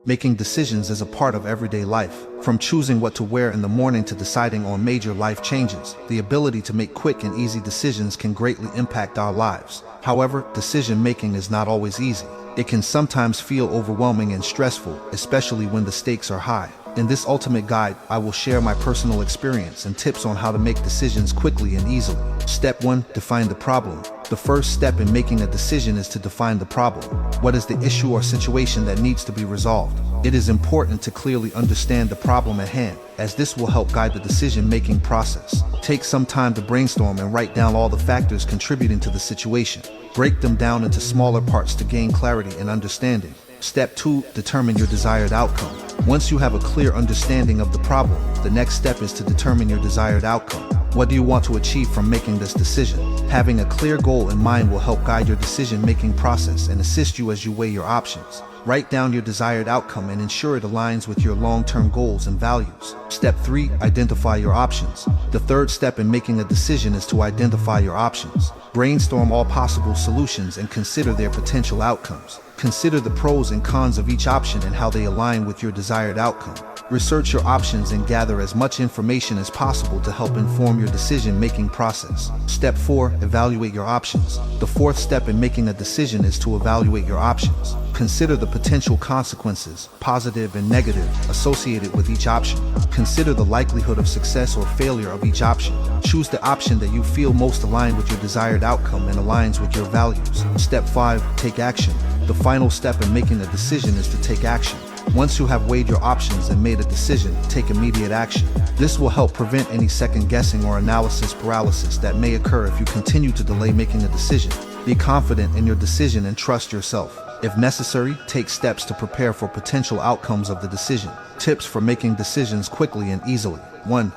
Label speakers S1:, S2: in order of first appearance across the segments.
S1: Making decisions is a part of everyday life. From choosing what to wear in the morning to deciding on major life changes, the ability to make quick and easy decisions can greatly impact our lives. However, decision-making is not always easy. It can sometimes feel overwhelming and stressful, especially when the stakes are high. In this ultimate guide, I will share my personal experience and tips on how to make decisions quickly and easily. Step 1. Define the problem. The first step in making a decision is to define the problem. What is the issue or situation that needs to be resolved? It is important to clearly understand the problem at hand, as this will help guide the decision-making process. Take some time to brainstorm and write down all the factors contributing to the situation. Break them down into smaller parts to gain clarity and understanding. Step 2. Determine your desired outcome. Once you have a clear understanding of the problem, the next step is to determine your desired outcome. What do you want to achieve from making this decision? Having a clear goal in mind will help guide your decision-making process and assist you as you weigh your options. Write down your desired outcome and ensure it aligns with your long-term goals and values. Step 3. Identify your options. The third step in making a decision is to identify your options. Brainstorm all possible solutions and consider their potential outcomes. Consider the pros and cons of each option and how they align with your desired outcome. Research your options and gather as much information as possible to help inform your decision-making process. Step 4. Evaluate your options. The fourth step in making a decision is to evaluate your options. Consider the potential consequences, positive and negative, associated with each option. Consider the likelihood of success or failure of each option. Choose the option that you feel most aligned with your desired outcome and aligns with your values. Step 5. Take action. The final step in making a decision is to take action. Once you have weighed your options and made a decision, take immediate action. This will help prevent any second-guessing or analysis paralysis that may occur if you continue to delay making a decision. Be confident in your decision and trust yourself. If necessary, take steps to prepare for potential outcomes of the decision. Tips for making decisions quickly and easily. 1.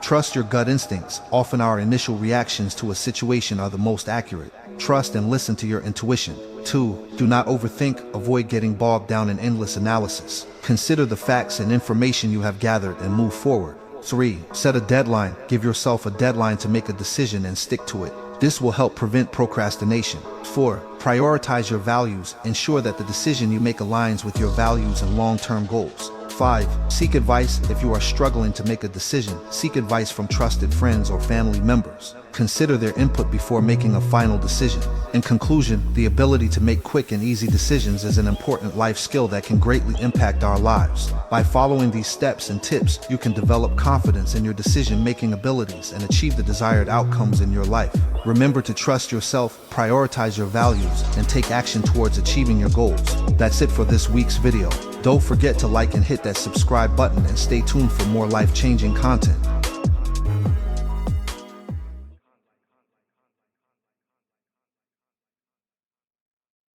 S1: Trust your gut instincts. Often our initial reactions to a situation are the most accurate. Trust and listen to your intuition. 2. Do not overthink. Avoid getting bogged down in endless analysis. Consider the facts and information you have gathered and move forward. 3. Set a deadline. Give yourself a deadline to make a decision and stick to it. This will help prevent procrastination. 4. Prioritize your values. Ensure that the decision you make aligns with your values and long-term goals. 5. Seek advice. If you are struggling to make a decision, seek advice from trusted friends or family members. Consider their input before making a final decision. In conclusion, the ability to make quick and easy decisions is an important life skill that can greatly impact our lives. By following these steps and tips, you can develop confidence in your decision-making abilities and achieve the desired outcomes in your life. Remember to trust yourself, prioritize your values, and take action towards achieving your goals. That's it for this week's video. Don't forget to like and hit that subscribe button and stay tuned for more life-changing content.